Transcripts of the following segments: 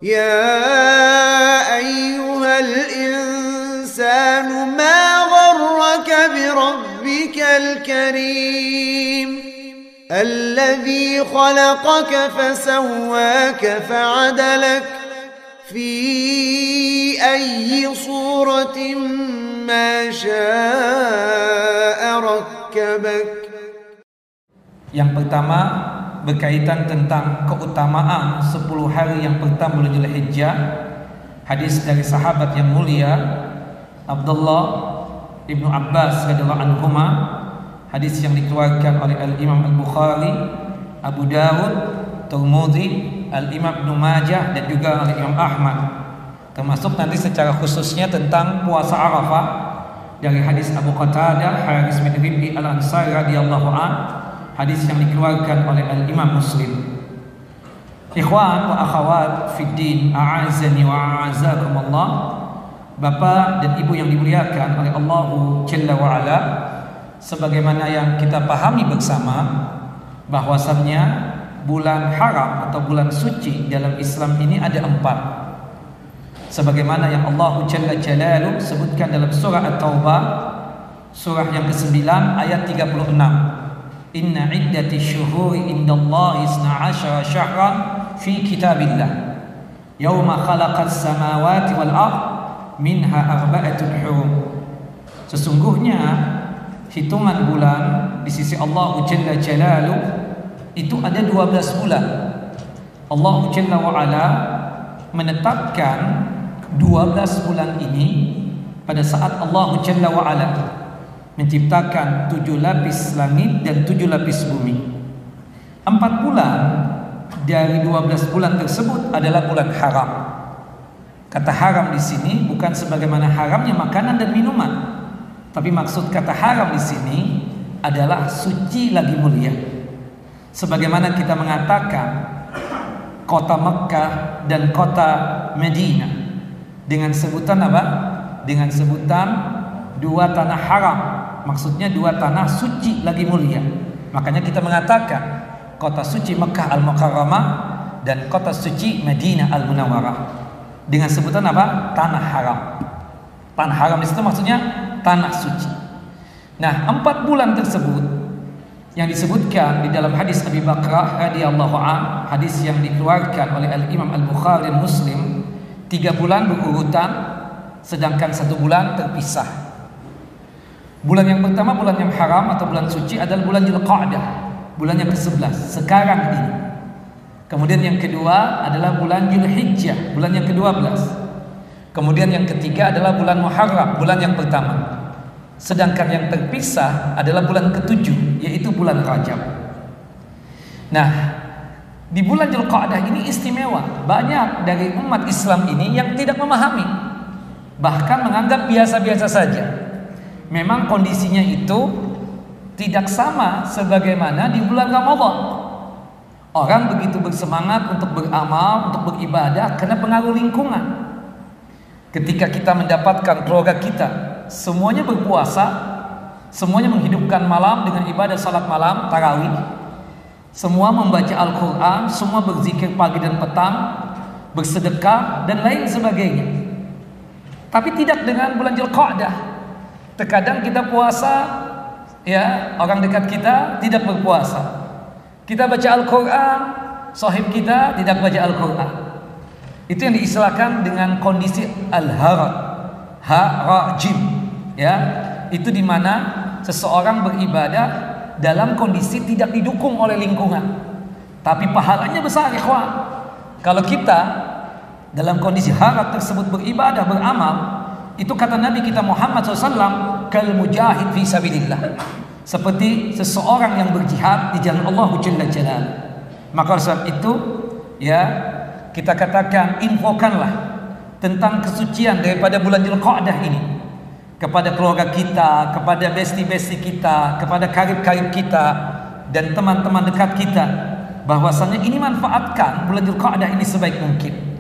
يا أيها الإنسان ما غرك بربك الكريم الذي خلقك فسواك فعدلك في أي صورة ما شاء ركبك. Yang pertama berkaitan tentang keutamaan 10 hari yang pertama bulan Dzulhijjah. Hadis dari sahabat yang mulia Abdullah Ibnu Abbas radhiyallahu anhuma, hadis yang dikeluarkan oleh Al-Imam Al-Bukhari, Abu Dawud, Tirmidzi, Al-Imam Ibnu Majah dan juga oleh Imam Ahmad. Termasuk nanti secara khususnya tentang puasa Arafah dari hadis Abu Qatadah Haris bin Rib'i Al-Ansari radhiyallahu anhu, hadis yang dikeluarkan oleh Al-Imam Muslim. Ikhwan wa akhawat fid din, a'azzani wa a'azzakumullah. Bapak dan Ibu yang dimuliakan oleh Allah Jalla wa Ala, sebagaimana yang kita pahami bersama bahwasannya bulan haram atau bulan suci dalam Islam ini ada 4. Sebagaimana yang Allah Jalla Jalaluhu sebutkan dalam surah At-Taubah, surah yang ke-9 ayat 36. Inna iddati syuhuri indallahi 12 syahran fi kitabillah yawma khalaqas samawati wal ard minha arba'atun hurum. Sesungguhnya hitungan bulan di sisi Allah Jalla Jalaluhu itu ada 12 bulan. Allah Jalla wa Ala menetapkan 12 bulan ini pada saat Allah Jalla wa Ala menciptakan 7 lapis langit dan 7 lapis bumi. 4 bulan dari 12 bulan tersebut adalah bulan haram. Kata haram di sini bukan sebagaimana haramnya makanan dan minuman, tapi maksud kata haram di sini adalah suci lagi mulia. Sebagaimana kita mengatakan kota Mekkah dan kota Madinah dengan sebutan apa? Dengan sebutan 2 tanah haram. Maksudnya 2 tanah suci lagi mulia. Makanya kita mengatakan kota suci Mekkah Al-Mukarramah dan kota suci Madinah Al-Munawwarah dengan sebutan apa? Tanah haram. Tanah haram di situ maksudnya tanah suci. Nah, 4 bulan tersebut yang disebutkan di dalam hadis Abi Bakrah radhiyallahu an, hadis yang dikeluarkan oleh Al-Imam Al-Bukhari dan Muslim, 3 bulan berurutan sedangkan 1 bulan terpisah. Bulan yang pertama, bulan yang haram atau bulan suci adalah bulan Dzulqa'dah, bulan yang ke-11 sekarang ini. Kemudian yang kedua adalah bulan Dzulhijjah, bulan yang ke-12. Kemudian yang ketiga adalah bulan Muharram, bulan yang pertama. Sedangkan yang terpisah adalah bulan ke-7, yaitu bulan Rajab. Nah, di bulan Dzulqa'dah ini istimewa. Banyak dari umat Islam ini yang tidak memahami, bahkan menganggap biasa-biasa saja. Memang kondisinya itu tidak sama sebagaimana di bulan Ramadan. Orang begitu bersemangat untuk beramal, untuk beribadah karena pengaruh lingkungan. Ketika kita mendapatkan keluarga kita semuanya berpuasa, semuanya menghidupkan malam dengan ibadah salat malam, tarawih, semua membaca Al-Quran, semua berzikir pagi dan petang, bersedekah dan lain sebagainya. Tapi tidak dengan bulan Dzulqa'dah. Terkadang kita puasa, ya, orang dekat kita tidak berpuasa. Kita baca Al-Quran, sahib kita tidak baca Al-Quran. Itu yang diistilahkan dengan kondisi harajim, ya. Itu dimana seseorang beribadah dalam kondisi tidak didukung oleh lingkungan, tapi pahalanya besar, ikhwan. Kalau kita dalam kondisi haraj tersebut beribadah, beramal, itu kata Nabi kita Muhammad SAW, kal mujahid fi sabilillah, seperti seseorang yang berjihad di jalan Allah Jalla Jalaluhu. Maka sebab itu, ya, kita katakan, infokanlah tentang kesucian daripada bulan Dzulqa'dah ini kepada keluarga kita, kepada besti-besti kita, kepada karib-karib kita dan teman-teman dekat kita, bahwasanya ini manfaatkan bulan Dzulqa'dah ini sebaik mungkin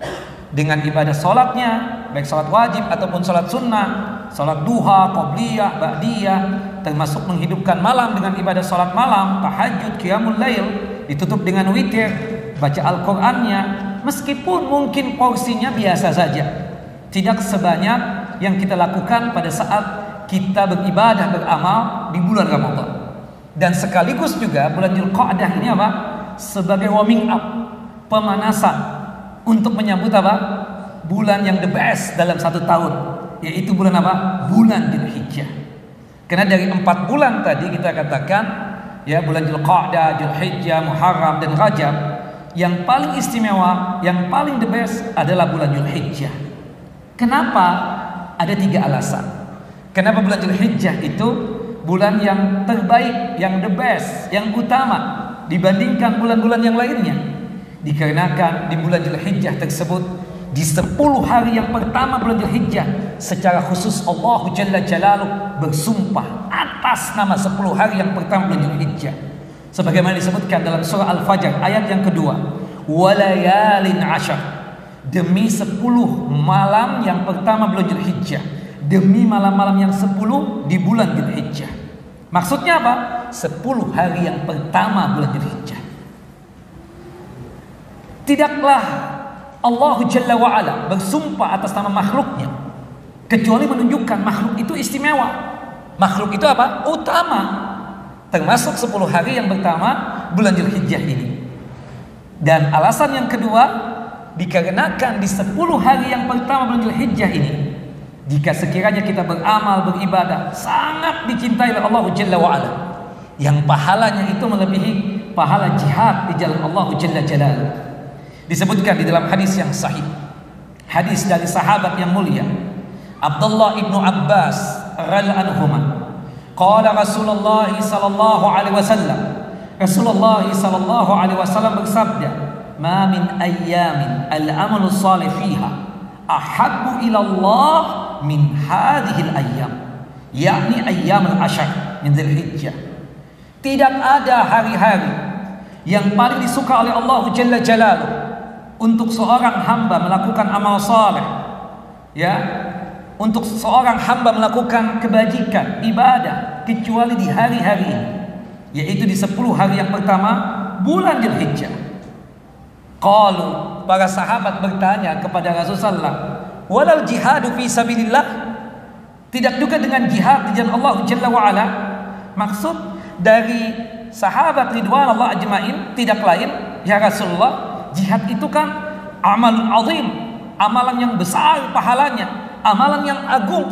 dengan ibadah salatnya, baik salat wajib ataupun salat sunnah, salat duha, qobliyah, ba'diyah, termasuk menghidupkan malam dengan ibadah salat malam, tahajud, qiyamul lail, ditutup dengan witir, baca Al-Qur'annya, meskipun mungkin porsinya biasa saja, tidak sebanyak yang kita lakukan pada saat kita beribadah, beramal di bulan Ramadan. Dan sekaligus juga bulan Dzulqa'dah ini apa? Sebagai warming up, pemanasan untuk menyambut apa? Bulan yang the best dalam satu tahun, yaitu bulan apa? Bulan Dzulhijjah. Karena dari 4 bulan tadi kita katakan, ya, bulan Dzulqa'dah, Dzulhijjah, Muharram dan Rajab, yang paling istimewa, yang paling the best adalah bulan Dzulhijjah. Kenapa? Ada 3 alasan. Kenapa bulan Dzulhijjah itu bulan yang terbaik, yang the best, yang utama dibandingkan bulan-bulan yang lainnya? Dikarenakan di bulan Dzulhijjah tersebut, di 10 hari yang pertama bulan Dzulhijjah, secara khusus Allah Jalla Jalaluhu bersumpah atas nama 10 hari yang pertama bulan Dzulhijjah, sebagaimana disebutkan dalam surah Al-Fajr ayat yang kedua, walayalin ashar, demi 10 malam yang pertama bulan Dzulhijjah, demi malam-malam yang 10 di bulan Dzulhijjah. Maksudnya apa? 10 hari yang pertama bulan Dzulhijjah. Tidaklah Allah Jalla wa'ala bersumpah atas nama makhluknya kecuali menunjukkan makhluk itu istimewa. Makhluk itu apa? Utama. Termasuk 10 hari yang pertama bulan Dzulhijjah ini. Dan alasan yang kedua, dikarenakan di 10 hari yang pertama bulan Dzulhijjah ini, jika sekiranya kita beramal, beribadah, sangat dicintai oleh Allah Jalla wa'ala, yang pahalanya itu melebihi pahala jihad di jalan Allah Jalla Jalaluhu. Disebutkan di dalam hadis yang sahih, hadis dari sahabat yang mulia Abdullah ibnu Abbas radhiyallahu anhuma, qala Rasulullah sallallahu alaihi wasallam, Rasulullah sallallahu alaihi wasallam bersabda, ma min ayyamin al-amalu salih fiha ahabbu ila Allah min hadhihi al-ayyam, yakni ayyam al-ashar min Dzulhijjah. Tidak ada hari-hari yang paling disuka oleh Allah Jalla Jalaluhu untuk seorang hamba melakukan amal saleh, ya, untuk seorang hamba melakukan kebajikan, ibadah, kecuali di hari-hari ini, yaitu di 10 hari yang pertama bulan Dzulhijjah. Qalu, para sahabat bertanya kepada Rasulullah, walal jihadu fi sabilillah, tidak juga dengan jihad di jalan Allah Jalla wa'ala? Maksud dari sahabat ridwanullah ajmain tidak lain, ya Rasulullah, jihad itu kan amalun azim, amalan yang besar pahalanya, amalan yang agung.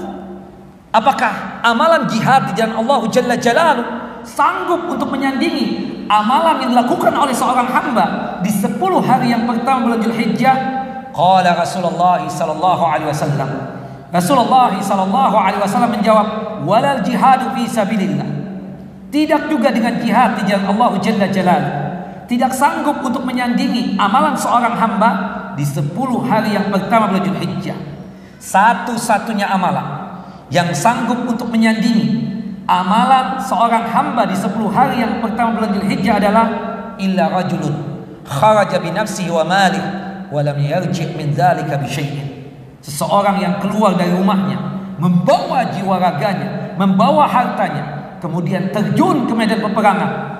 Apakah amalan jihad di jalan Allah Jalla Jalaluhu sanggup untuk menyandingi amalan yang dilakukan oleh seorang hamba di 10 hari yang pertama bulan Dzulhijjah? Qala Rasulullah sallallahu alaihi wasallam, Rasulullah sallallahu alaihi wasallam menjawab, walal jihadu fi sabilillah, tidak juga dengan jihad di jalan Allah Jalla Jalaluhu, tidak sanggup untuk menyandingi amalan seorang hamba di 10 hari yang pertama bulan Dzulhijjah. Satu-satunya amalan yang sanggup untuk menyandingi amalan seorang hamba di 10 hari yang pertama bulan Dzulhijjah adalah illa rajulun kharaja bi nafsihi wa malihi wa lam yarji' min dzalika bi syai'in. Seseorang yang keluar dari rumahnya, membawa jiwa raganya, membawa hartanya, kemudian terjun ke medan peperangan.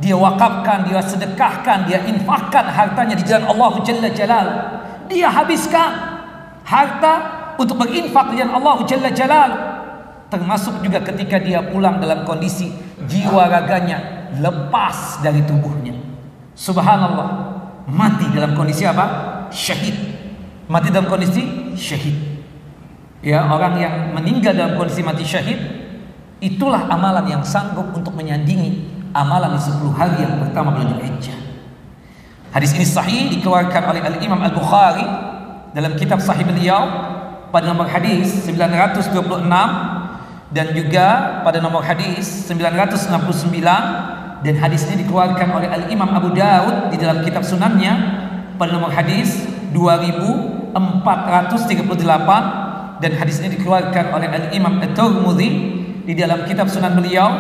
Dia wakafkan, dia sedekahkan, dia infakkan hartanya di jalan Allah Jalla Jalaluhu. Dia habiskan harta untuk berinfak di jalan Allah Jalla Jalaluhu. Termasuk juga ketika dia pulang dalam kondisi jiwa raganya lepas dari tubuhnya. Subhanallah, mati dalam kondisi apa? Syahid. Mati dalam kondisi syahid. Ya, orang yang meninggal dalam kondisi mati syahid, itulah amalan yang sanggup untuk menyandingi amalan di 10 hari yang pertama bulan Dzulhijjah. Hadis ini sahih, dikeluarkan oleh Al-Imam Al-Bukhari dalam kitab sahih beliau pada nomor hadis 926 dan juga pada nomor hadis 969, dan hadis ini dikeluarkan oleh Al-Imam Abu Daud di dalam kitab sunannya pada nomor hadis 2438, dan hadis ini dikeluarkan oleh Al-Imam At-Tirmidzi di dalam kitab sunan beliau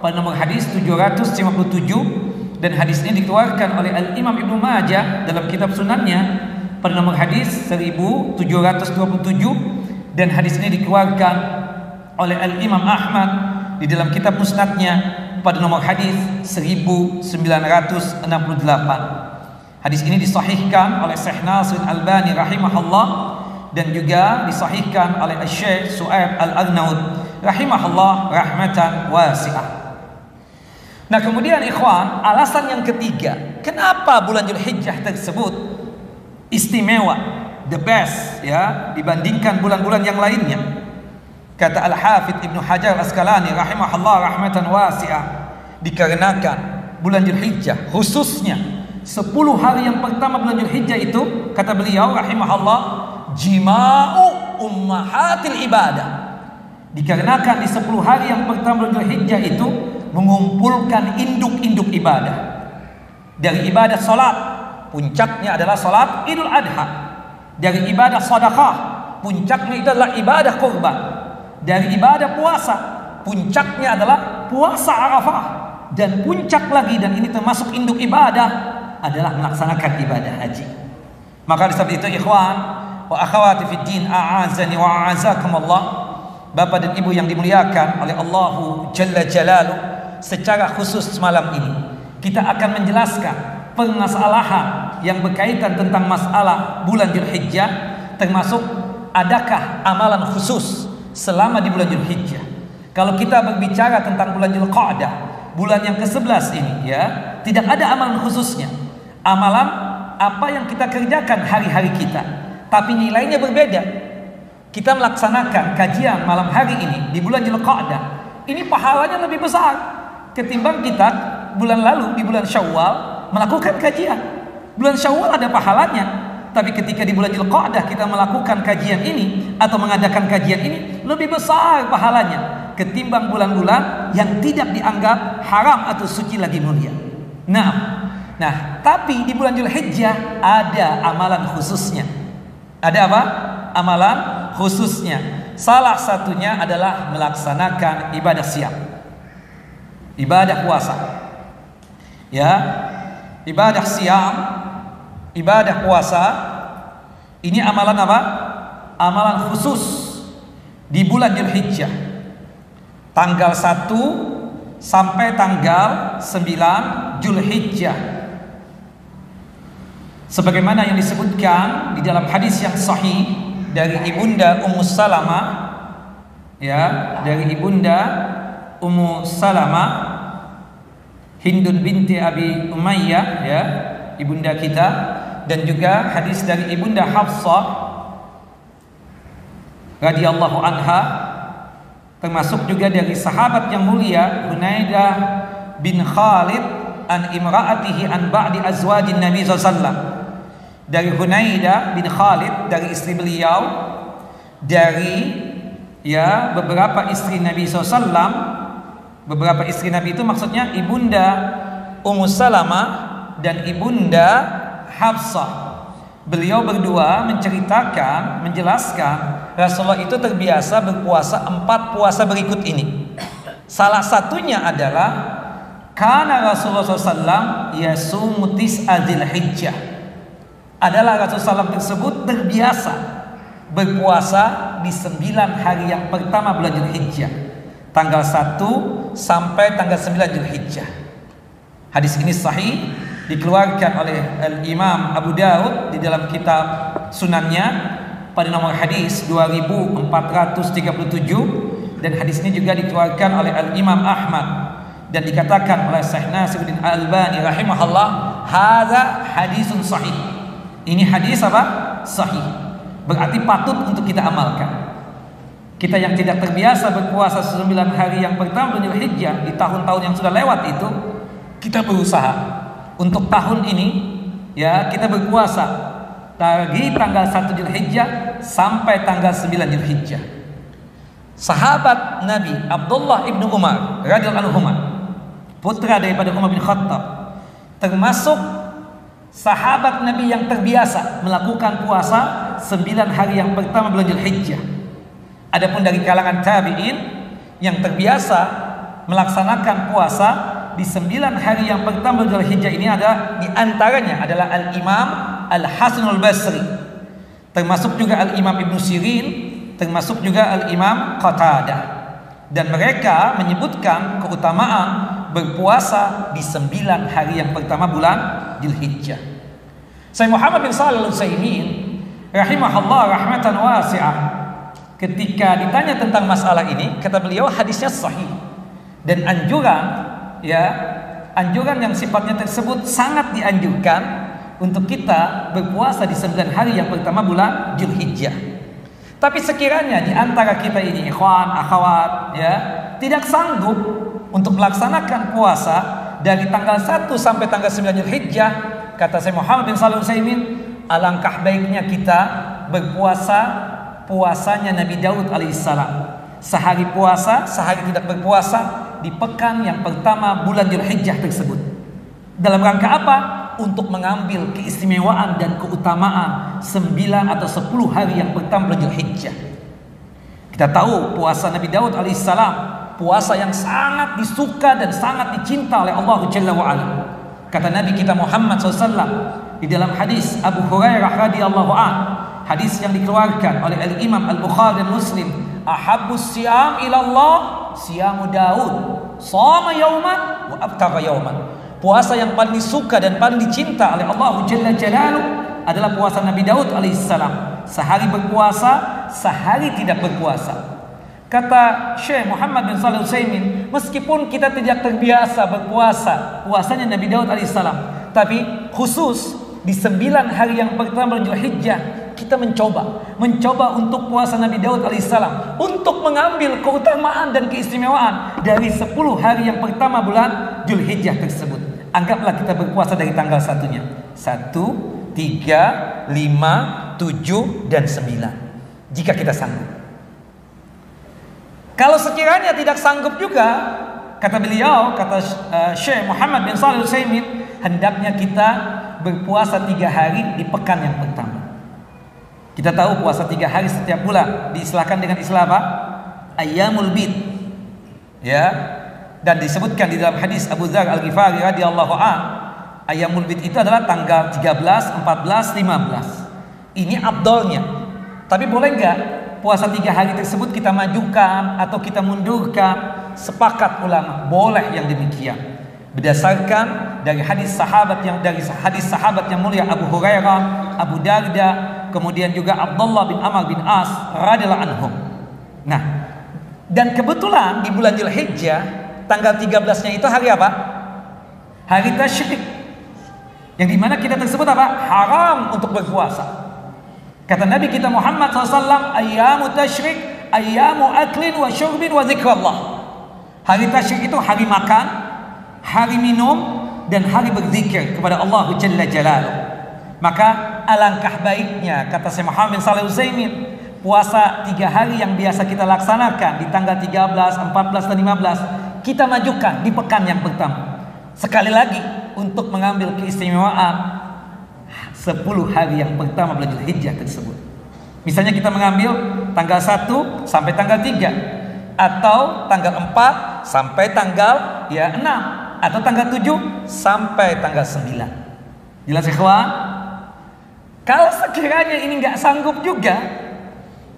pada nomor hadis 757, dan hadis ini dikeluarkan oleh Al-Imam Ibnu Majah dalam kitab sunannya pada nomor hadis 1727, dan hadis ini dikeluarkan oleh Al-Imam Ahmad di dalam kitab musnadnya pada nomor hadis 1968. Hadis ini disahihkan oleh Syekh Nasir Al-Albani rahimahullah dan juga disahihkan oleh Syekh Su'aib Al-Arnaud rahimahullah rahmatan wasi'ah. Nah, kemudian ikhwan, alasan yang ketiga, kenapa bulan Dzulhijjah tersebut istimewa, the best ya, dibandingkan bulan-bulan yang lainnya. Kata Al-Hafidz Ibnu Hajar Asqalani rahimahullah rahmatan wasi'ah, dikarenakan bulan Dzulhijjah khususnya 10 hari yang pertama bulan Dzulhijjah itu, kata beliau rahimahullah, jima'u ummahatil ibadah. Dikarenakan di 10 hari yang pertama bulan Dzulhijjah itu mengumpulkan induk-induk ibadah. Dari ibadah salat, puncaknya adalah salat Idul Adha. Dari ibadah sedekah, puncaknya itu adalah ibadah kurban. Dari ibadah puasa, puncaknya adalah puasa Arafah. Dan puncak lagi, dan ini termasuk induk ibadah, adalah melaksanakan ibadah haji. Maka disebut itu ikhwan wa akhawati fid din, a'azani wa a'azakumullah, Bapak dan Ibu yang dimuliakan oleh Allahu Jalla Jalaluh, secara khusus malam ini kita akan menjelaskan permasalahan yang berkaitan tentang masalah bulan Dzulhijjah, termasuk adakah amalan khusus selama di bulan Dzulhijjah. Kalau kita berbicara tentang bulan Dzulqa'dah, bulan yang ke-11 ini ya, tidak ada amalan khususnya. Amalan apa yang kita kerjakan hari-hari kita, tapi nilainya berbeda. Kita melaksanakan kajian malam hari ini di bulan Dzulqa'dah, ini pahalanya lebih besar ketimbang kita bulan lalu di bulan Syawal melakukan kajian. Bulan Syawal ada pahalanya, tapi ketika di bulan Dzulqa'dah kita melakukan kajian ini atau mengadakan kajian ini, lebih besar pahalanya ketimbang bulan-bulan yang tidak dianggap haram atau suci lagi mulia. Nah, tapi di bulan Dzulhijjah ada amalan khususnya. Ada apa? Amalan khususnya. Salah satunya adalah melaksanakan ibadah siam, ibadah puasa. Ya, ibadah siam, ibadah puasa, ini amalan apa? Amalan khusus di bulan Dzulhijjah. Tanggal 1 sampai tanggal 9 Dzulhijjah. Sebagaimana yang disebutkan di dalam hadis yang sahih dari Ibunda Ummu Salamah, ya, dari Ibunda Ummu Salamah Hindun binti Abi Umayyah, ya, ibunda kita, dan juga hadis dari Ibunda Hafsah radhiyallahu anha, termasuk juga dari sahabat yang mulia Hunaidah bin Khalid an imra'atihi an ba'di azwajin Nabi sallallahu alaihi wasallam. Dari Hunaidah bin Khalid, dari istri beliau, dari ya beberapa istri Nabi SAW. Beberapa istri Nabi itu maksudnya ibunda Ummu Salamah dan ibunda Hafsah. Beliau berdua menceritakan, menjelaskan Rasulullah itu terbiasa berpuasa 4 puasa berikut ini. Salah satunya adalah karena Rasulullah SAW yasumu tis'a Dzulhijjah. Adalah Rasulullah SAW tersebut terbiasa berpuasa di 9 hari yang pertama bulan Dzulhijjah, tanggal 1 sampai tanggal 9 Dzulhijjah. Hadis ini sahih, dikeluarkan oleh Al-Imam Abu Daud di dalam kitab Sunannya pada nomor hadis 2437, dan hadis ini juga dikeluarkan oleh Al-Imam Ahmad dan dikatakan oleh Syekh Nasiruddin Al-Albani rahimahullah, hadza hadisun sahih. Ini hadis apa? Sahih. Berarti patut untuk kita amalkan. Kita yang tidak terbiasa berpuasa 9 hari yang pertama bulan Dzulhijjah di tahun-tahun yang sudah lewat itu, kita berusaha untuk tahun ini ya kita berpuasa dari tanggal 1 Dzulhijjah sampai tanggal 9 Dzulhijjah. Sahabat Nabi Abdullah ibnu Umar radhiyallahu anhu, putra daripada Umar bin Khattab, termasuk sahabat Nabi yang terbiasa melakukan puasa 9 hari yang pertama bulan Dzulhijjah. Adapun dari kalangan tabi'in yang terbiasa melaksanakan puasa di 9 hari yang pertama bulan Dzulhijjah ini ada di antaranya adalah Al-Imam Al-Hasan Al-Basri, termasuk juga Al-Imam Ibnu Sirin, termasuk juga Al-Imam Qatadah. Dan mereka menyebutkan keutamaan berpuasa di 9 hari yang pertama bulan Dzulhijjah. Syekh Muhammad bin Shalih Al-Utsaimin rahimahullah rahmatan wasi'ah, ketika ditanya tentang masalah ini, kata beliau hadisnya sahih dan anjuran yang sifatnya tersebut sangat dianjurkan untuk kita berpuasa di 9 hari yang pertama bulan Dzulhijjah. Tapi sekiranya di antara kita ini ikhwan, akhwat tidak sanggup untuk melaksanakan puasa dari tanggal 1 sampai tanggal 9 Dzulhijjah, kata Syekh Muhammad bin Shalih Al-Utsaimin, alangkah baiknya kita berpuasa puasanya Nabi Daud alaihissalam. Sehari puasa, sehari tidak berpuasa di pekan yang pertama bulan Dzulhijjah tersebut. Dalam rangka apa? Untuk mengambil keistimewaan dan keutamaan 9 atau 10 hari yang pertama bulan Dzulhijjah. Kita tahu puasa Nabi Daud alaihissalam, puasa yang sangat disuka dan sangat dicinta oleh Allah Jalla wa'ala. Kata Nabi kita Muhammad SAW di dalam hadis Abu Hurairah radhiyallahu anhu, hadis yang dikeluarkan oleh Al-Imam Al-Bukhari dan Muslim, ahabbus siyam ilallah siyamu Daud, shama yauman wa aftara yauman. Puasa yang paling disuka dan paling dicinta oleh Allah Jalla Jalaluhu adalah puasa Nabi Daud alaihissalam. Sehari berpuasa, sehari tidak berpuasa. Kata Syekh Muhammad bin Shalih Al-Utsaimin, meskipun kita tidak terbiasa berpuasa puasanya Nabi Daud alaihissalam, tapi khusus di 9 hari yang pertama bulan Dzulhijjah kita mencoba untuk puasa Nabi Daud alaihissalam, untuk mengambil keutamaan dan keistimewaan dari 10 hari yang pertama bulan Dzulhijjah tersebut. Anggaplah kita berpuasa dari tanggal 1-nya 1, 3, 5, 7 dan 9 jika kita sanggup. Kalau sekiranya tidak sanggup juga, kata beliau, kata Syekh Muhammad bin Shalih Al-Utsaimin, hendaknya kita berpuasa 3 hari di pekan yang pertama. Kita tahu puasa 3 hari setiap bulan diistilahkan dengan istilah apa? Ayyamul bid. Dan disebutkan di dalam hadis Abu Dzar Al-Ghifari radhiyallahu an, ayyamul bid itu adalah tanggal 13, 14, 15. Ini afdalnya. Tapi boleh enggak puasa 3 hari tersebut kita majukan atau kita mundurkan? Sepakat ulama, boleh yang demikian. Berdasarkan dari hadis sahabat yang mulia Abu Hurairah, Abu Darda, kemudian juga Abdullah bin Amr bin As radhiyallahu anhum. Nah, dan kebetulan di bulan Dzulhijjah tanggal 13-nya itu hari apa? Hari tasyrik. Yang dimana kita tersebut apa? Haram untuk berpuasa. Kata Nabi kita Muhammad SAW, ayyamu tasyrik, ayyamu aklin wa syurbin wa zikrallah. Hari tasyrik itu hari makan, hari minum, dan hari berzikir kepada Allah Jalla Jalaluhu. Maka alangkah baiknya, kata Syekh Muhammad bin Shalih Al-Utsaimin, puasa 3 hari yang biasa kita laksanakan di tanggal 13, 14, dan 15 kita majukan di pekan yang pertama. Sekali lagi untuk mengambil keistimewaan 10 hari yang pertama bulan Dzulhijjah tersebut. Misalnya kita mengambil tanggal 1 sampai tanggal 3, atau tanggal 4 sampai tanggal 6, atau tanggal 7 sampai tanggal 9. Jelas ikhwan? Kalau sekiranya ini nggak sanggup juga,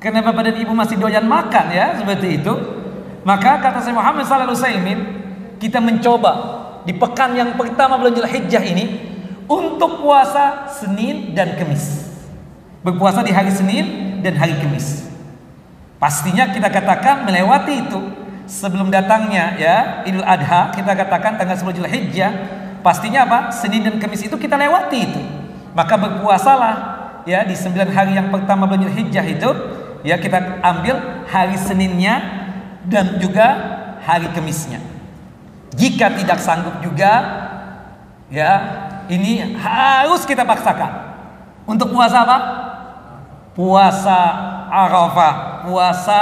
karena bapak dan ibu masih doyan makan seperti itu, maka kata Syekh Muhammad Shalih Al-Utsaimin, kita mencoba di pekan yang pertama bulan Dzulhijjah ini untuk puasa Senin dan Kamis. Berpuasa di hari Senin dan hari Kamis. Pastinya kita katakan melewati itu sebelum datangnya Idul Adha, kita katakan tanggal 10 Dzulhijjah, pastinya apa? Senin dan Kamis itu kita lewati itu. Maka berpuasalah di 9 hari yang pertama bulan Dzulhijjah itu, kita ambil hari Seninnya dan juga hari Kamisnya. Jika tidak sanggup juga, ini harus kita paksakan untuk puasa apa? Puasa Arafah, puasa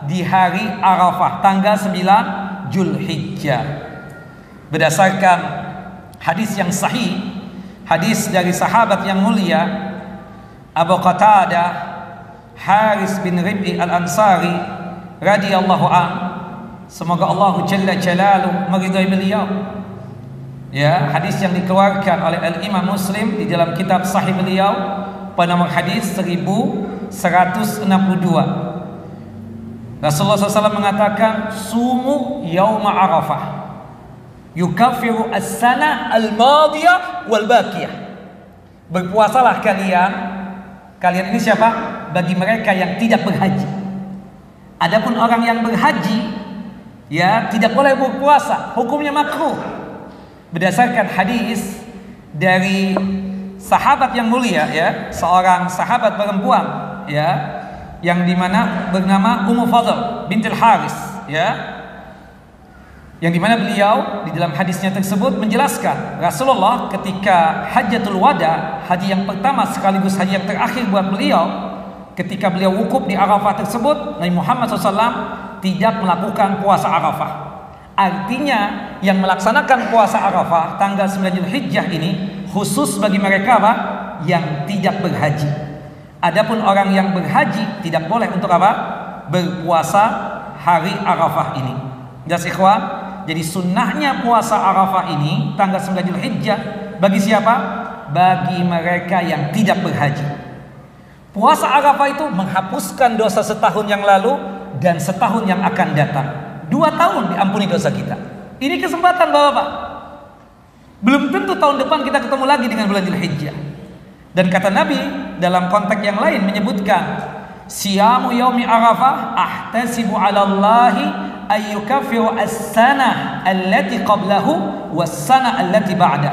di hari Arafah, tanggal 9 Dzulhijjah. Berdasarkan hadis yang sahih, hadis dari sahabat yang mulia Abu Qatadah Haris bin Rib'i Al-Ansari radhiyallahu an, semoga Allah Jalla Jalaluhu meridai beliau. Hadis yang dikeluarkan oleh Al-Imam Muslim di dalam kitab sahih beliau pada nomor hadis 1162. Rasulullah SAW mengatakan, sumu yauma arafah yukaffiru as-sana al-madiyah wal baqiyah. Berpuasalah kalian. Kalian ini siapa? Bagi mereka yang tidak berhaji. Adapun orang yang berhaji, ya tidak boleh berpuasa, hukumnya makruh. Berdasarkan hadis dari sahabat yang mulia, ya, seorang sahabat perempuan, ya, yang dimana bernama Ummu Fadl bintul Haris, ya, yang dimana beliau di dalam hadisnya tersebut menjelaskan Rasulullah ketika Hajjatul Wada, haji yang pertama sekaligus haji yang terakhir buat beliau, ketika beliau wukuf di Arafah tersebut, Nabi Muhammad SAW tidak melakukan puasa Arafah. Artinya yang melaksanakan puasa Arafah tanggal 9 Zulhijjah ini khusus bagi mereka apa? Yang tidak berhaji. Adapun orang yang berhaji tidak boleh untuk apa? Berpuasa hari Arafah ini. Jelas ikhwan? Jadi sunnahnya puasa Arafah ini tanggal 9 Zulhijjah bagi siapa? Bagi mereka yang tidak berhaji. Puasa Arafah itu menghapuskan dosa setahun yang lalu dan setahun yang akan datang. 2 tahun diampuni dosa kita. Ini kesempatan Bapak-bapak. Belum tentu tahun depan kita ketemu lagi dengan bulan Zulhijjah. Dan kata Nabi dalam konteks yang lain menyebutkan, siyamu yaumi Arafah ahtasibu 'ala Allahi ay yukaffiru as-sanah allati qablahu was-sanah allati ba'da.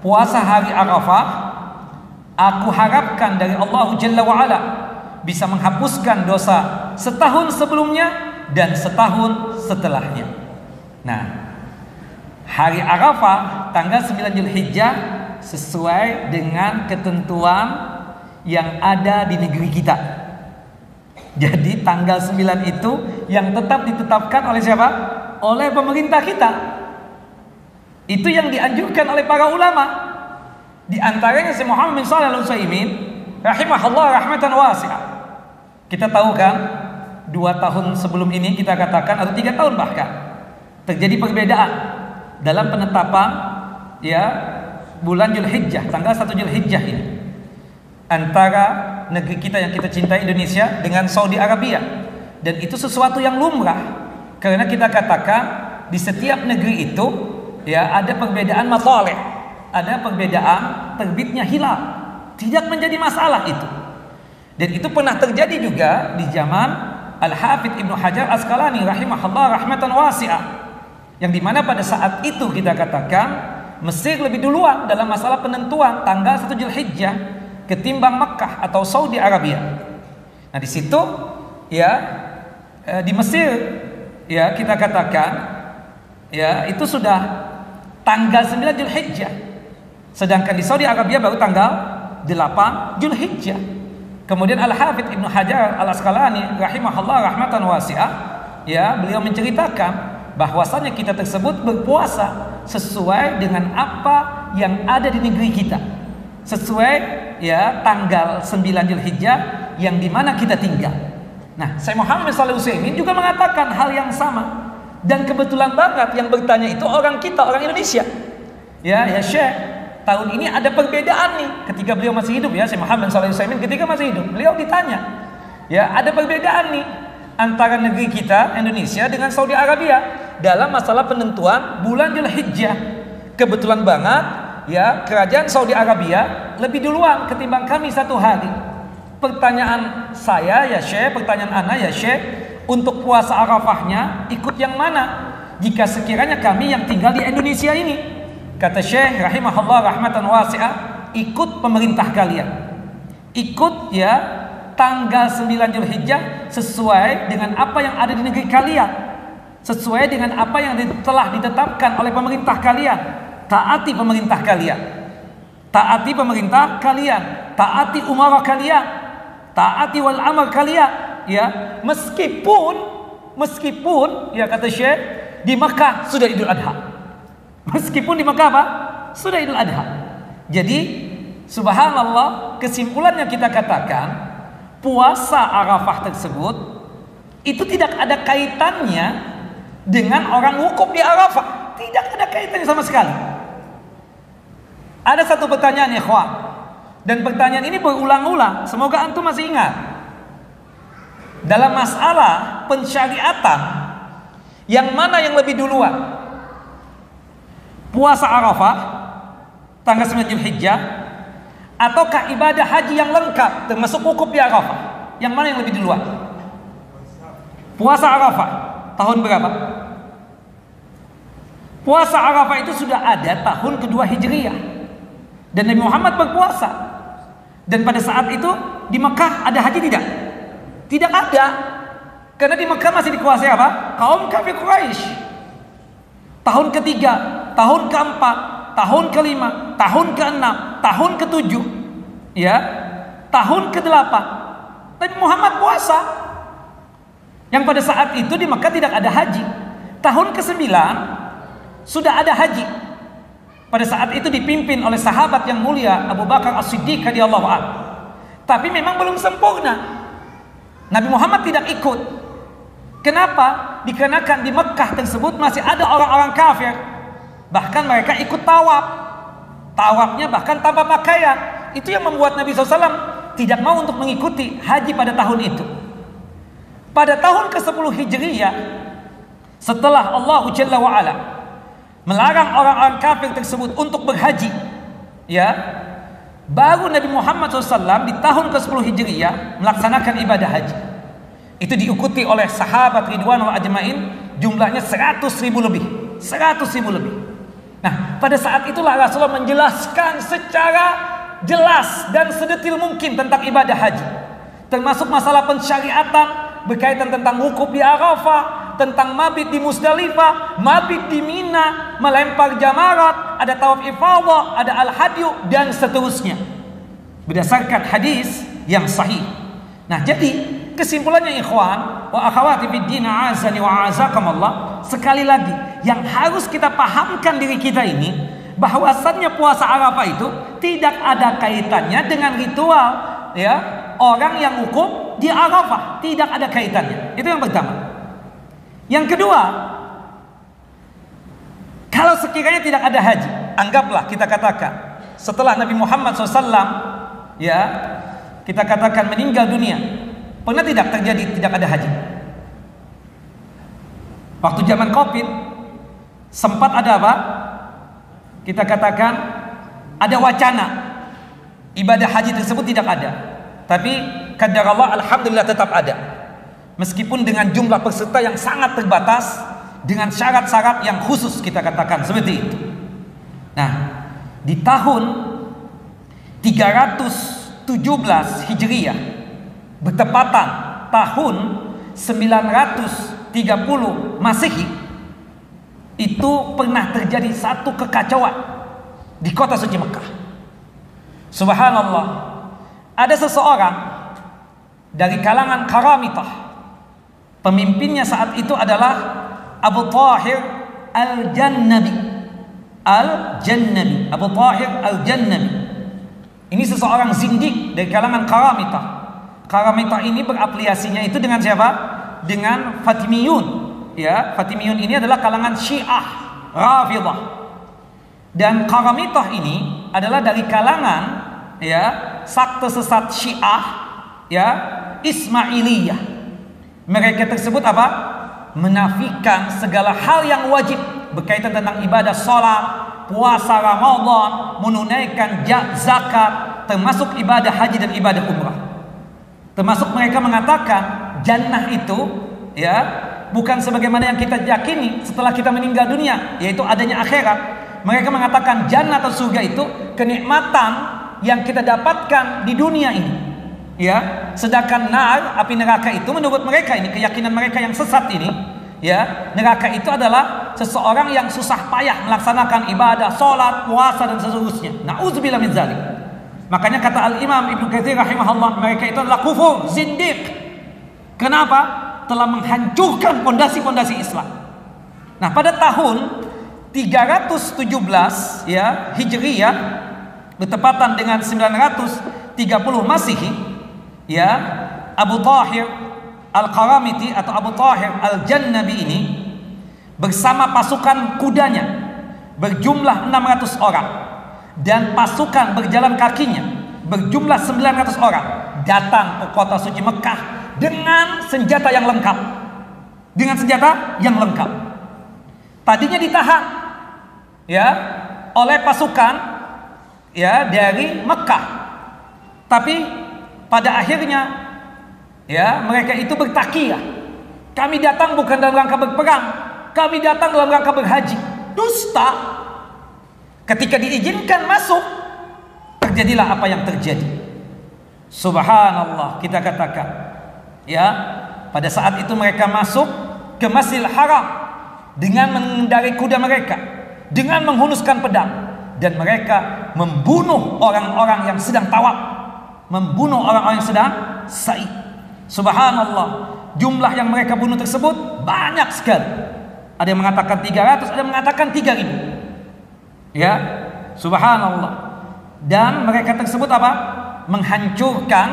Puasa hari Arafah aku harapkan dari Allah Jalla wa Ala bisa menghapuskan dosa setahun sebelumnya dan setahun setelahnya. Nah, hari Arafah tanggal 9 Zulhijjah sesuai dengan ketentuan yang ada di negeri kita. Jadi tanggal 9 itu yang tetap ditetapkan oleh siapa? Oleh pemerintah kita. Itu yang dianjurkan oleh para ulama. Di antaranya Syekh Muhammad bin Shalih Al-Utsaimin rahimahullah rahmatan wasi'ah. Kita tahu kan 2 tahun sebelum ini kita katakan atau 3 tahun bahkan terjadi perbedaan dalam penetapan ya bulan Zulhijjah, tanggal 1 Zulhijjah ini antara negeri kita yang kita cintai Indonesia dengan Saudi Arabia. Dan itu sesuatu yang lumrah karena kita katakan di setiap negeri itu ya ada perbedaan masalih, ada perbedaan terbitnya hilal, tidak menjadi masalah itu. Dan itu pernah terjadi juga di zaman Al-Hafidz Ibnu Hajar Asqalani rahimahullah rahmatan wasi'ah, yang dimana pada saat itu kita katakan Mesir lebih duluan dalam masalah penentuan tanggal 1 Zulhijjah ketimbang Mekah atau Saudi Arabia. Nah di situ ya di Mesir ya kita katakan ya itu sudah tanggal 9 Zulhijjah, sedangkan di Saudi Arabia baru tanggal 8 Zulhijjah. Kemudian Al-Hafidz Ibnu Hajar Al-Asqalani rahimahullah rahmatan wasi'ah ya beliau menceritakan bahwasanya kita tersebut berpuasa sesuai dengan apa yang ada di negeri kita, sesuai ya tanggal 9 Zulhijjah yang dimana kita tinggal. Nah, Syekh Muhammad bin Shalih Al-Utsaimin juga mengatakan hal yang sama. Dan kebetulan banget yang bertanya itu orang kita, orang Indonesia. Ya Syekh, tahun ini ada perbedaan nih ketika beliau masih hidup ya, Syekh Muhammad bin Shalih Al-Utsaimin ketika masih hidup. Beliau ditanya, ya ada perbedaan nih antara negeri kita Indonesia dengan Saudi Arabia dalam masalah penentuan bulan Zulhijjah. Kebetulan banget ya kerajaan Saudi Arabia lebih duluan ketimbang kami 1 hari. Pertanyaan saya ya Syekh, pertanyaan ana ya Syekh, untuk puasa Arafahnya ikut yang mana jika sekiranya kami yang tinggal di Indonesia ini? Kata Syekh rahimahullah rahmatan wasi'ah, ikut pemerintah kalian, ikut ya tanggal 9 Zulhijjah sesuai dengan apa yang ada di negeri kalian, sesuai dengan apa yang telah ditetapkan oleh pemerintah kalian. Taati pemerintah kalian, taati pemerintah kalian, taati umarah kalian, taati wal amr kalian ya, meskipun ya kata Syekh di Makkah sudah Idul Adha, meskipun di Makkah apa? Sudah Idul Adha. Jadi subhanallah, kesimpulannya kita katakan puasa Arafah tersebut itu tidak ada kaitannya dengan orang wukuf di Arafah, tidak ada kaitannya sama sekali. Ada satu pertanyaan ya ikhwan, dan pertanyaan ini berulang-ulang, semoga antum masih ingat. Dalam masalah pensyariatan, yang mana yang lebih duluan? Puasa Arafah tanggal 9 Zulhijjah ataukah ibadah haji yang lengkap termasuk wukuf di Arafah? Yang mana yang lebih duluan? Puasa Arafah tahun berapa? Puasa Arafah itu sudah ada tahun kedua Hijriyah, dan Nabi Muhammad berpuasa. Dan pada saat itu di Mekah ada haji tidak? Tidak ada, karena di Mekah masih dikuasai apa? Kaum kafir Quraisy. Tahun ketiga, tahun keempat, tahun kelima, tahun keenam, tahun ketujuh, ya, tahun kedelapan, Nabi Muhammad puasa. Yang pada saat itu di Mekah tidak ada haji. Tahun ke-9 sudah ada haji. Pada saat itu dipimpin oleh sahabat yang mulia Abu Bakar As-Siddiq radhiyallahu anhu. Tapi memang belum sempurna. Nabi Muhammad tidak ikut. Kenapa? Dikarenakan di Mekah tersebut masih ada orang-orang kafir. Bahkan mereka ikut tawaf. Tawafnya bahkan tanpa pakaian. Itu yang membuat Nabi SAW tidak mau untuk mengikuti haji pada tahun itu. Pada tahun ke-10 Hijriyah, setelah Allah Jalla wa'ala melarang orang-orang kafir tersebut untuk berhaji, ya, baru Nabi Muhammad SAW di tahun ke-10 Hijriyah melaksanakan ibadah haji. Itu diikuti oleh sahabat ridwanul ajmain, jumlahnya 100.000 lebih. 100.000 lebih. Nah, pada saat itulah Rasulullah menjelaskan secara jelas dan sedetil mungkin tentang ibadah haji, termasuk masalah pensyariatan berkaitan tentang wukuf di Arafah, tentang mabit di Musdalifah, mabit di Mina, melempar jamarat, ada tawaf ifadah, ada al-hadyu, dan seterusnya, berdasarkan hadis yang sahih. Nah, jadi kesimpulannya ikhwan wa akhawati fid din, azani wa azakumullah, sekali lagi yang harus kita pahamkan diri kita ini, bahwasannya puasa Arafah itu tidak ada kaitannya dengan ritual, ya, orang yang wukuf di Arafah, tidak ada kaitannya. Itu yang pertama. Yang kedua, kalau sekiranya tidak ada haji, anggaplah kita katakan setelah Nabi Muhammad SAW, ya, kita katakan meninggal dunia, pernah tidak terjadi tidak ada haji? Waktu zaman Covid sempat ada apa? Kita katakan ada wacana ibadah haji tersebut tidak ada. Tapi qadarullah, alhamdulillah tetap ada. Meskipun dengan jumlah peserta yang sangat terbatas, dengan syarat-syarat yang khusus, kita katakan seperti itu. Nah, di tahun 317 Hijriyah, bertepatan tahun 930 Masehi, itu pernah terjadi satu kekacauan di kota suci Mekah. Subhanallah. Ada seseorang dari kalangan Karamitah. Pemimpinnya saat itu adalah Abu Tahir Al-Jannabi. Al-Jannabi, Abu Tahir Al-Jannabi. Ini seseorang zindik dari kalangan Karamitah. Karamitah ini berafiliasinya itu dengan siapa? Dengan Fatimiyun. Ya, Fatimiyun ini adalah kalangan Syiah Rafidah. Dan Karamitah ini adalah dari kalangan, ya, sakte sesat Syiah, ya, Ismailiyah. Mereka tersebut apa? Menafikan segala hal yang wajib berkaitan tentang ibadah salat, puasa Ramadan, menunaikan zakat, termasuk ibadah haji dan ibadah umrah. Termasuk mereka mengatakan jannah itu, ya, bukan sebagaimana yang kita yakini setelah kita meninggal dunia, yaitu adanya akhirat. Mereka mengatakan jannah atau surga itu kenikmatan yang kita dapatkan di dunia ini, ya. Sedangkan nar, api neraka itu menurut mereka, ini keyakinan mereka yang sesat ini, ya, neraka itu adalah seseorang yang susah payah melaksanakan ibadah, sholat, puasa, dan seterusnya. Na'udzubillah min dzalik. Makanya kata Al-Imam Ibnu Katsir rahimahullah, mereka itu adalah kufur, zindiq. Kenapa? Telah menghancurkan pondasi-pondasi Islam. Nah, pada tahun 317, ya, Hijriyah, bertepatan dengan 930 Masehi, ya, Abu Tahir Al-Qaramiti atau Abu Tahir Al-Jannabi ini bersama pasukan kudanya berjumlah 600 orang dan pasukan berjalan kakinya berjumlah 900 orang datang ke kota suci Mekah dengan senjata yang lengkap. Dengan senjata yang lengkap. Tadinya ditahan, ya, oleh pasukan, ya, dari Mekah, Tapi pada akhirnya ya mereka itu bertakiyah. Kami datang bukan dalam rangka berperang, kami datang dalam rangka berhaji. Dusta. Ketika diizinkan masuk, terjadilah apa yang terjadi. Subhanallah, kita katakan ya, pada saat itu mereka masuk ke Masjidil Haram dengan mengendarai kuda mereka, dengan menghunuskan pedang, dan mereka membunuh orang-orang yang sedang tawaf, membunuh orang-orang yang sedang sa'i. Subhanallah, jumlah yang mereka bunuh tersebut banyak sekali. Ada yang mengatakan 300, ada yang mengatakan 3000. Ya, subhanallah. Dan mereka tersebut apa? Menghancurkan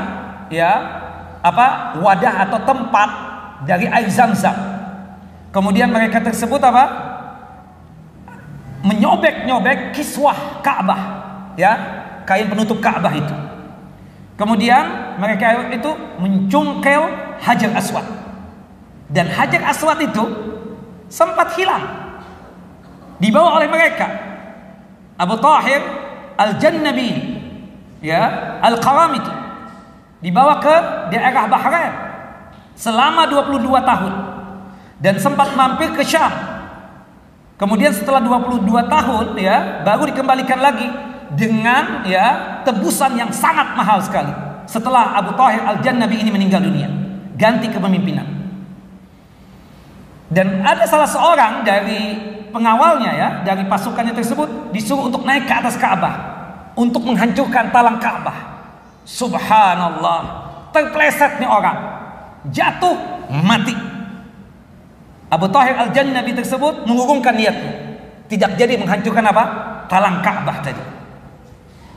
ya, apa? Wadah atau tempat dari air Zam-Zam. Kemudian mereka tersebut apa? Menyobek-nyobek kiswah Ka'bah, ya, kain penutup Ka'bah itu. Kemudian mereka itu mencungkel Hajar Aswad. Dan Hajar Aswad itu sempat hilang, dibawa oleh mereka. Abu Tahir Al-Jannabi, ya, Al-Qaram itu dibawa ke daerah Bahrain selama 22 tahun dan sempat mampir ke Syam. Kemudian setelah 22 tahun ya, baru dikembalikan lagi dengan ya tebusan yang sangat mahal sekali. Setelah Abu Tahir Al-Jannabi ini meninggal dunia, ganti kepemimpinan. Dan ada salah seorang dari pengawalnya ya, dari pasukannya tersebut disuruh untuk naik ke atas Ka'bah untuk menghancurkan talang Ka'bah. Subhanallah, terpleset nih orang, jatuh mati. Abu Tahir Al-Jannabi tersebut mengurungkan niatnya, tidak jadi menghancurkan apa? Talang Ka'bah tadi.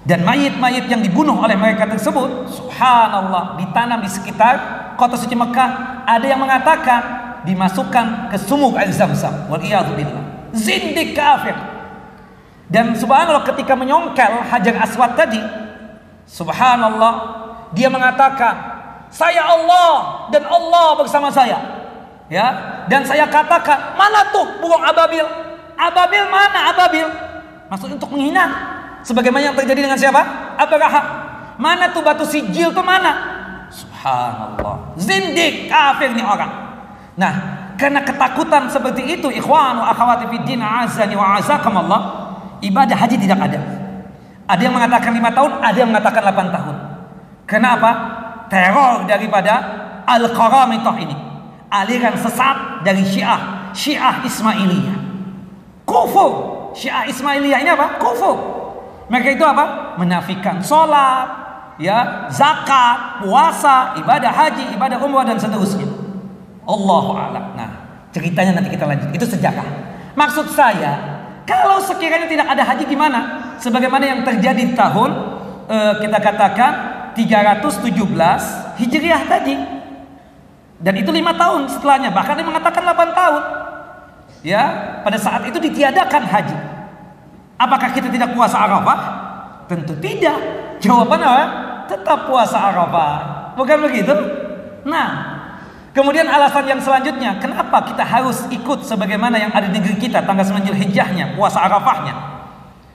Dan mayit-mayit yang dibunuh oleh mereka tersebut, subhanallah, ditanam di sekitar kota suci Mekah. Ada yang mengatakan dimasukkan ke sumur air Zam-Zam. Waliyadzubillah. Zindik, kafir. Dan subhanallah, ketika menyongkel Hajar Aswad tadi, subhanallah, dia mengatakan, saya Allah dan Allah bersama saya, ya. Dan saya katakan, mana tuh burung ababil? Ababil mana ababil? Maksud untuk menghina, sebagaimana yang terjadi dengan siapa? Abraham. Mana tuh batu sijil tuh mana? Subhanallah, zindik, kafir nih orang. Nah, karena ketakutan seperti itu, ikhwan wa akhwati fiddin, azani wa azakumullah, ibadah haji tidak ada. Ada yang mengatakan 5 tahun, ada yang mengatakan 8 tahun. Kenapa? Teror daripada Al-Qaramitah ini, aliran sesat dari Syiah Ismailiyah. Kufur. Syiah Ismailiyah ini apa? Kufur. Mereka itu apa? Menafikan sholat, ya, zakat, puasa, ibadah haji, ibadah umrah dan seterusnya. Allahu a'lam. Nah, ceritanya nanti kita lanjut. Itu sejarah. Maksud saya, kalau sekiranya tidak ada haji gimana? Sebagaimana yang terjadi di tahun kita katakan 317 Hijriah tadi. Dan itu 5 tahun setelahnya, bahkan dia mengatakan 8 tahun. Ya, pada saat itu ditiadakan haji. Apakah kita tidak puasa Arafah? Tentu tidak. Jawabannya apa? Tetap puasa Arafah. Bukan begitu? Nah, kemudian alasan yang selanjutnya, kenapa kita harus ikut sebagaimana yang ada di negeri kita tanggal 9 Zulhijjahnya, puasa Arafahnya.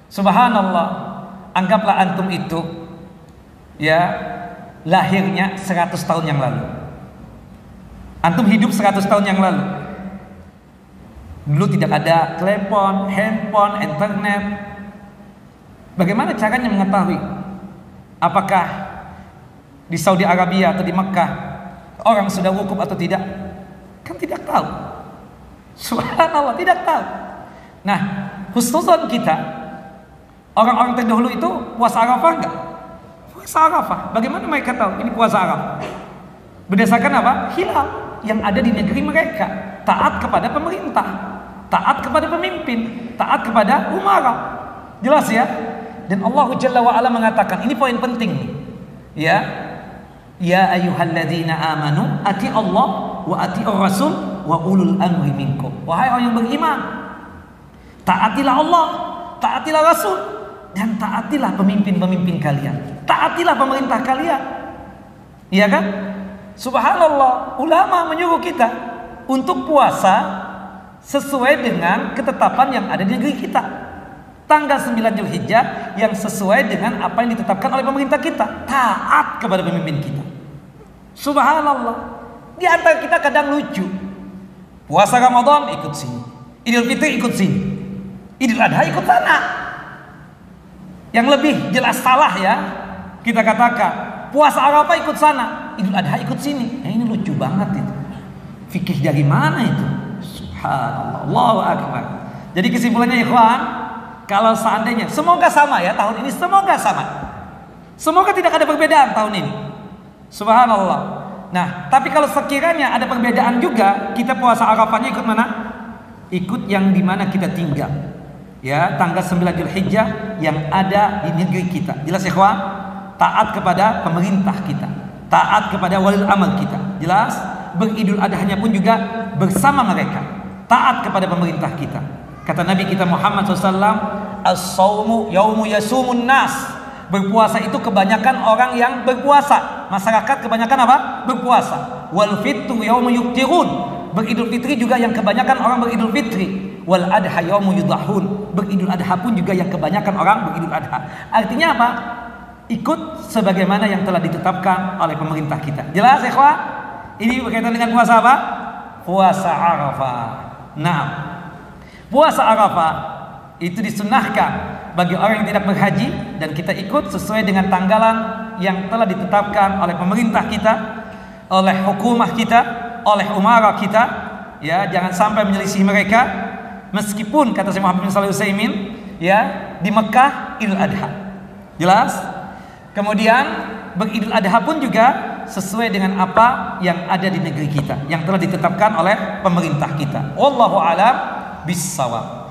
Subhanallah, anggaplah antum itu ya lahirnya 100 tahun yang lalu. Antum hidup 100 tahun yang lalu. Dulu tidak ada telepon, handphone, internet. Bagaimana caranya mengetahui apakah di Saudi Arabia atau di Mekah orang sudah wukuf atau tidak? Kan tidak tahu. Subhanallah, tidak tahu. Nah, khususan kita, orang-orang terdahulu itu puasa Arafah enggak? Puasa Arafah. Bagaimana mereka tahu ini puasa Arafah? Berdasarkan apa? Hilal yang ada di negeri mereka. Taat kepada pemerintah, taat kepada pemimpin, taat kepada umara. Jelas ya? Dan Allah Jalla wa Ala mengatakan, ini poin penting nih. Ya. Ya ayyuhalladzina amanu ati Allah wa ati'ur rasul wa ulul amri minkum. Wahai orang yang beriman, taatilah Allah, taatilah Rasul, dan taatilah pemimpin-pemimpin kalian. Taatilah pemerintah kalian. Iya kan? Subhanallah, ulama menyuruh kita untuk puasa sesuai dengan ketetapan yang ada di negeri kita. Tanggal 9 Zulhijjah yang sesuai dengan apa yang ditetapkan oleh pemerintah kita. Taat kepada pemimpin kita. Subhanallah. Di antara kita kadang lucu. Puasa Ramadan ikut sini, Idul Fitri ikut sini, Idul Adha ikut sana. Yang lebih jelas salah ya, kita katakan puasa Arafah ikut sana, Idul Adha ikut sini. Ini lucu banget itu. Fikih dari mana itu? Subhanallah, Allahu Akbar. Jadi kesimpulannya ikhwan, kalau seandainya semoga sama ya tahun ini, semoga sama. Semoga tidak ada perbedaan tahun ini. Subhanallah. Nah, tapi kalau sekiranya ada perbedaan juga, kita puasa Arafahnya ikut mana? Ikut yang di mana kita tinggal. Ya, tanggal 9 Zulhijjah yang ada di negeri kita. Jelas ikhwan? Taat kepada pemerintah kita. Taat kepada walil amal kita. Jelas? Beridul adhanya pun juga bersama mereka. Taat kepada pemerintah kita. Kata Nabi kita Muhammad SAW, as-sawmu yaumu yasumun nas. Berpuasa itu kebanyakan orang yang berpuasa. Masyarakat kebanyakan apa? Berpuasa. Wal fitru yaumu yuftirun. Beridul fitri juga yang kebanyakan orang beridul fitri. Wal adha yaumu yudhahun. Beridul adha pun juga yang kebanyakan orang beridul adha. Artinya apa? Ikut sebagaimana yang telah ditetapkan oleh pemerintah kita. Jelas ikhwah? Ini berkaitan dengan puasa apa? Puasa Arafah. Nah, puasa Arafah itu disunahkan bagi orang yang tidak berhaji, dan kita ikut sesuai dengan tanggalan yang telah ditetapkan oleh pemerintah kita, oleh hukumah kita, oleh umara kita. Ya, jangan sampai menyelisih mereka. Meskipun kata Syekh Muhammad bin Shalih Al-Utsaimin, ya, di Mekah Idul Adha. Jelas? Kemudian beridul adha pun juga sesuai dengan apa yang ada di negeri kita, yang telah ditetapkan oleh pemerintah kita. Wallahu a'lam bissawab.